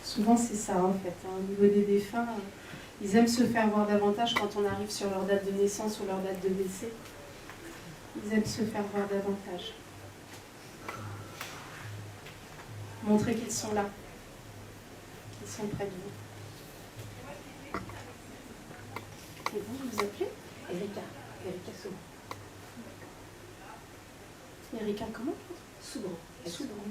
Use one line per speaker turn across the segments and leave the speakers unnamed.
Souvent c'est ça en fait. Au niveau des défunts, ils aiment se faire voir davantage quand on arrive sur leur date de naissance ou leur date de décès. Ils aiment se faire voir davantage. Montrer qu'ils sont là, qu'ils sont près de vous. Et vous, vous appelez
Erika. Erika Soubran.
Erika comment?
Soubran.
Soubran.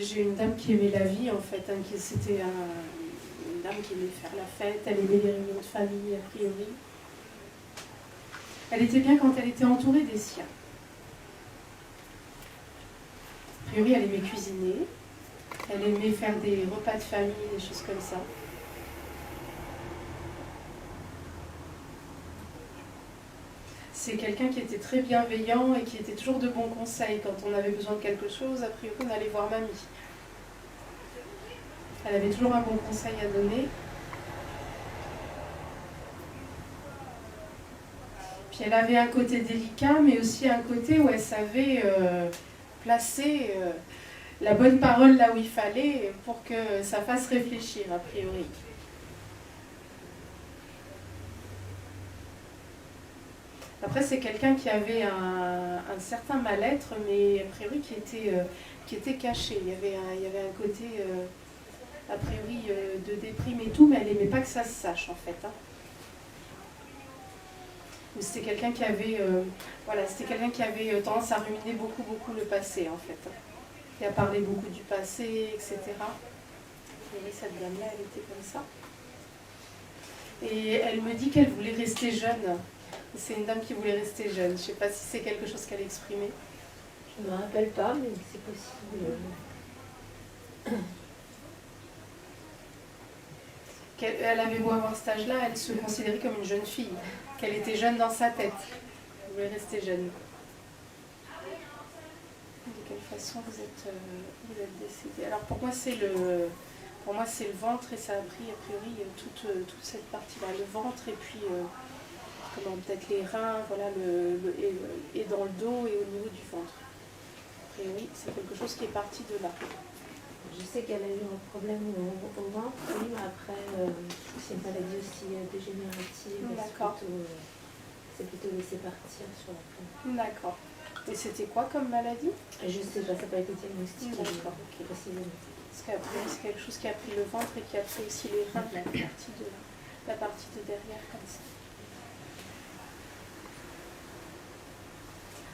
J'ai une dame qui aimait la vie en fait, hein, c'était une dame qui aimait faire la fête, elle aimait les réunions de famille a priori. Elle était bien quand elle était entourée des siens. A priori elle aimait cuisiner, elle aimait faire des repas de famille, des choses comme ça. C'est quelqu'un qui était très bienveillant et qui était toujours de bons conseils. Quand on avait besoin de quelque chose, a priori, on allait voir mamie. Elle avait toujours un bon conseil à donner. Puis elle avait un côté délicat, mais aussi un côté où elle savait placer la bonne parole là où il fallait pour que ça fasse réfléchir, a priori. Après, c'est quelqu'un qui avait un certain mal-être, mais a priori qui était caché. Il y avait un côté, a priori, de déprime et tout, mais elle n'aimait pas que ça se sache, en fait. Hein. C'était quelqu'un qui avait, tendance à ruminer beaucoup le passé, en fait. Hein. Et à parler beaucoup du passé, etc. Et cette dame-là, elle était comme ça. Et elle me dit qu'elle voulait rester jeune. C'est une dame qui voulait rester jeune. Je ne sais pas si c'est quelque chose qu'elle exprimait.
Je ne me rappelle pas, mais c'est possible.
Elle avait beau avoir cet âge-là, elle se considérait comme une jeune fille. Qu'elle était jeune dans sa tête. Elle voulait rester jeune. De quelle façon vous êtes décédée? Alors pour moi c'est le ventre et ça a pris a priori toute cette partie-là. Le ventre et puis... peut-être les reins, voilà, et dans le dos et au niveau du ventre. A priori, c'est quelque chose qui est parti de là.
Je sais qu'elle a eu un problème au ventre, oui, mais après, c'est une maladie aussi dégénérative.
D'accord.
C'est plutôt laissé partir sur la peau.
D'accord. Et c'était quoi comme maladie?
Je sais pas, ça n'a pas été diagnostiqué.
D'accord, ok.
Précisément.
Parce qu'après, c'est quelque chose qui a pris le ventre et qui a pris aussi les reins, la partie de derrière, comme ça.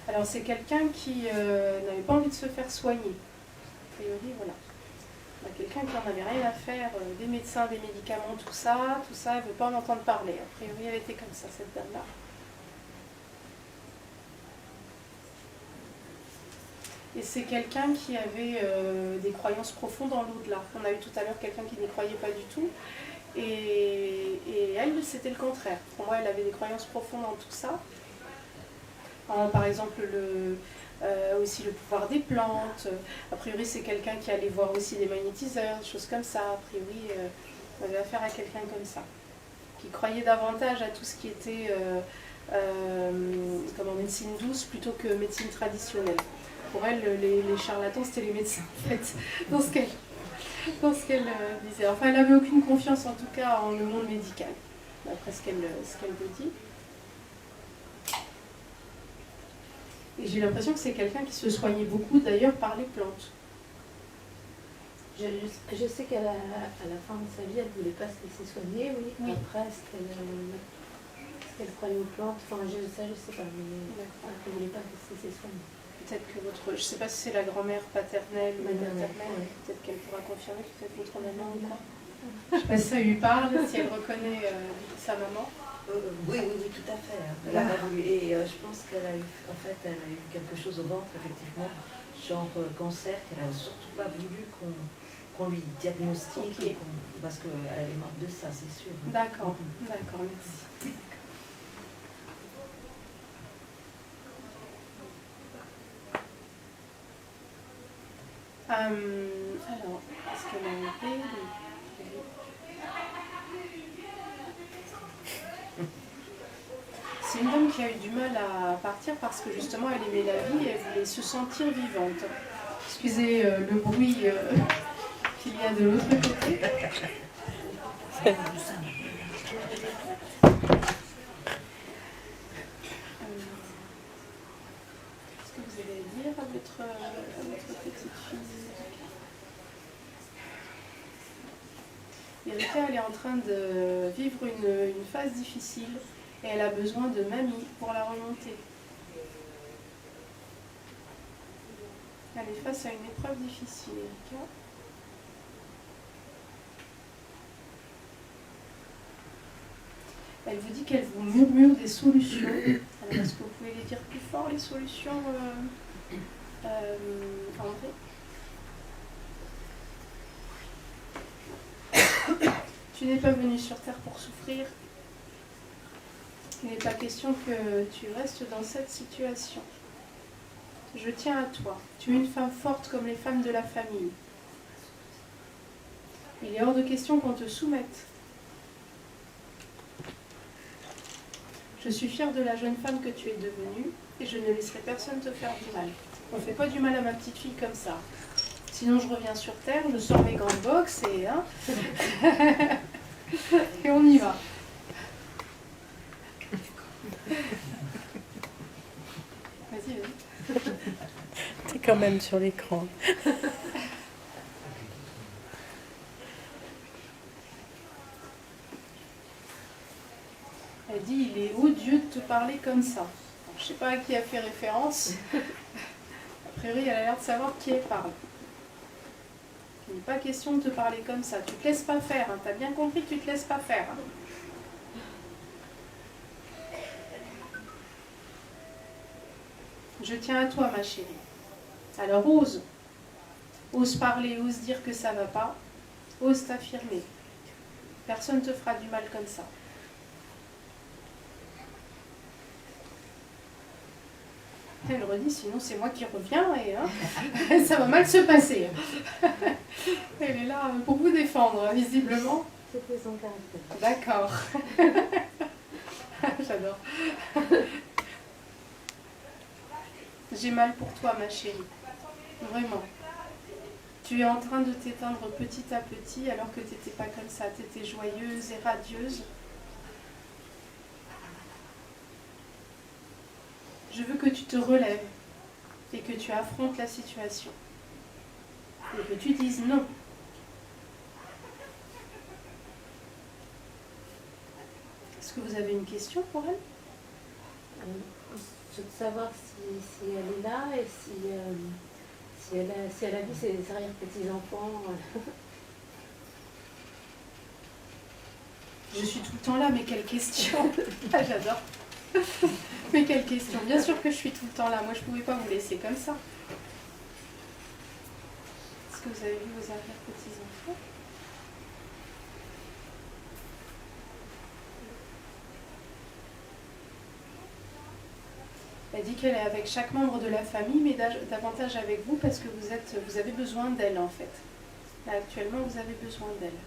Alors c'est quelqu'un qui n'avait pas envie de se faire soigner. A priori, voilà. Quelqu'un qui n'en avait rien à faire, des médecins, des médicaments, tout ça, elle ne veut pas en entendre parler. A priori, elle était comme ça, cette dame-là. Et c'est quelqu'un qui avait des croyances profondes dans l'au-delà. On a eu tout à l'heure quelqu'un qui n'y croyait pas du tout. Et elle, c'était le contraire. Pour moi, elle avait des croyances profondes dans tout ça. Par exemple, aussi le pouvoir des plantes. A priori, c'est quelqu'un qui allait voir aussi des magnétiseurs, des choses comme ça. A priori, on avait affaire à quelqu'un comme ça, qui croyait davantage à tout ce qui était médecine douce plutôt que médecine traditionnelle. Pour elle, les charlatans, c'était les médecins, en fait, dans ce qu'elle disait. Enfin, elle n'avait aucune confiance, en tout cas, en le monde médical, d'après ce qu'elle me dit. Et j'ai l'impression que c'est quelqu'un qui se soignait beaucoup, d'ailleurs, par les plantes.
Je sais qu'à la fin de sa vie, elle ne voulait pas se laisser soigner, oui. Après, est-ce qu'elle croyait aux plantes? Enfin, je ne sais pas, mais elle ne voulait pas se laisser soigner.
Peut-être que je ne sais pas si c'est la grand-mère paternelle ou maternelle,
ouais.
Peut-être qu'elle pourra confirmer, peut-être votre maman ou quoi. Je ne sais pas si ça lui parle, si elle reconnaît sa maman.
Oui, tout à fait. Et je pense qu'elle a eu quelque chose au ventre, effectivement, genre cancer, qu'elle n'a surtout pas voulu qu'on lui diagnostique, okay. Parce qu'elle est morte de ça, c'est sûr.
D'accord, merci. Alors, est-ce qu'elle a enlevé C'est une dame qui a eu du mal à partir parce que justement elle aimait la vie et elle voulait se sentir vivante. Excusez le bruit qu'il y a de l'autre côté. Qu'est-ce que vous allez dire à votre petite fille? Erika, elle est en train de vivre une phase difficile et elle a besoin de mamie pour la remonter. Elle est face à une épreuve difficile, Erika. Elle vous dit qu'elle vous murmure des solutions. Alors, est-ce que vous pouvez les dire plus fort, les solutions, André? Tu n'es pas venu sur Terre pour souffrir. Il n'est pas question que tu restes dans cette situation. Je tiens à toi. Tu es une femme forte comme les femmes de la famille. Il est hors de question qu'on te soumette. Je suis fière de la jeune femme que tu es devenue et je ne laisserai personne te faire du mal. On ne fait pas du mal à ma petite fille comme ça. Sinon je reviens sur Terre, je sors mes gants de boxe et, et on y va. Vas-y, vas-y.
T'es quand même sur l'écran.
Elle dit, il est odieux de te parler comme ça. Alors, je ne sais pas à qui a fait référence. A priori, elle a l'air de savoir qui elle parle. Il n'est pas question de te parler comme ça. Tu ne te laisses pas faire. Hein. Tu as bien compris que tu ne te laisses pas faire. Hein. Je tiens à toi, ma chérie. Alors ose. Ose parler, ose dire que ça ne va pas. Ose t'affirmer. Personne ne te fera du mal comme ça. Elle redit, sinon c'est moi qui reviens et ça va mal se passer. Elle est là pour vous défendre, visiblement.
C'était son caractère.
D'accord. J'adore. J'ai mal pour toi, ma chérie. Vraiment. Tu es en train de t'éteindre petit à petit alors que tu n'étais pas comme ça. Tu étais joyeuse et radieuse. Je veux que tu te relèves et que tu affrontes la situation. Et que tu dises non. Est-ce que vous avez une question pour elle?
Je veux savoir si elle est là et si elle a vu ses arrière-petits-enfants.
Je suis tout le temps là, mais quelle question? Ah, j'adore. Mais quelle question? Bien sûr que je suis tout le temps là. Moi, je ne pouvais pas vous laisser comme ça. Est-ce que vous avez vu vos arrière-petits-enfants? Elle dit qu'elle est avec chaque membre de la famille, mais davantage avec vous parce que vous avez besoin d'elle en fait. Là, actuellement, vous avez besoin d'elle.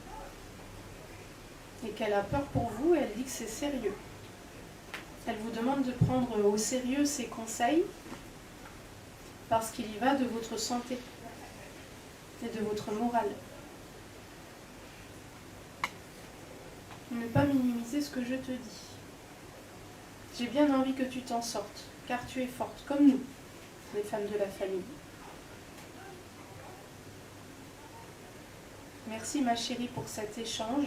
Et qu'elle a peur pour vous et elle dit que c'est sérieux. Elle vous demande de prendre au sérieux ses conseils parce qu'il y va de votre santé et de votre morale. Ne pas minimiser ce que je te dis. J'ai bien envie que tu t'en sortes, car tu es forte, comme nous, les femmes de la famille. Merci ma chérie pour cet échange.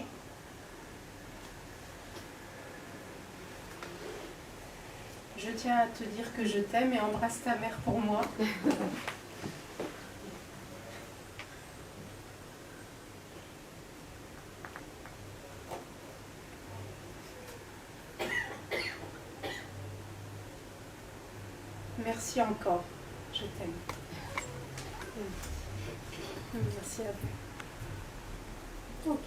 Je tiens à te dire que je t'aime et embrasse ta mère pour moi. Merci encore. Je t'aime. Merci à vous. Ok.